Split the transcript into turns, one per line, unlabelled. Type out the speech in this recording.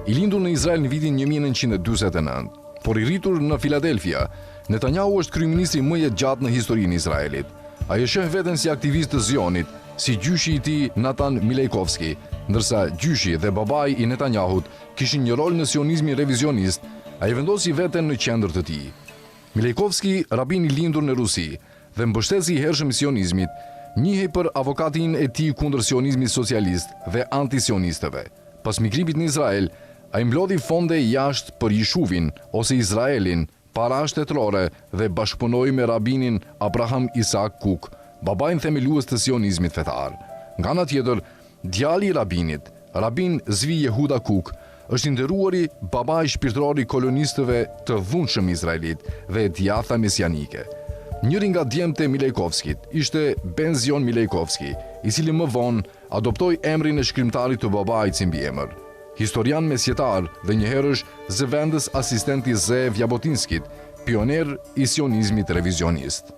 I lindur në Izrael në vitin 1949, por i rritur në Filadelfia, Netanyahu është kryeministri më i gjatë në historinë e Izraelit. Ai e sheh veten si aktivist të Zionit, si gjyshi i tij Natan Milejkovski, ndërsa gjyshi dhe babai i Netanyahut kishin një rol në sionizmin revizionist, ai vendosi veten në qendër të tij. Milejkovski, rabin i lindur në Rusi dhe mbështetësi i hershëm i sionizmit, njihej për avokatin e tij kundër sionizmit socialist dhe antisionistëve. Pas migrimit në Izrael, ai mblodhi fonde jashtë për Jishuvin ose Izraelin, para shtetërore dhe bashkëpunoi me rabinin Abraham Isaac Kook, babain themelues të sionizmit fetar. Nga ana tjetër, djali i rabinit, rabin Zvi Yehuda Kook, është nderuari babai shpirtëror i kolonistëve të dhunshëm izraelit dhe djatha mesianike. Njëri nga djemtë e Milejkovskit ishte Benzion Milejkovski, i cili më vonë adoptoi emrin e shkrimtarit të babait si mbiemër. Historian mesjetar dhe njëherësh zëvendës asistenti Zeev Jabotinskit, pioner i sionizmit revizionist.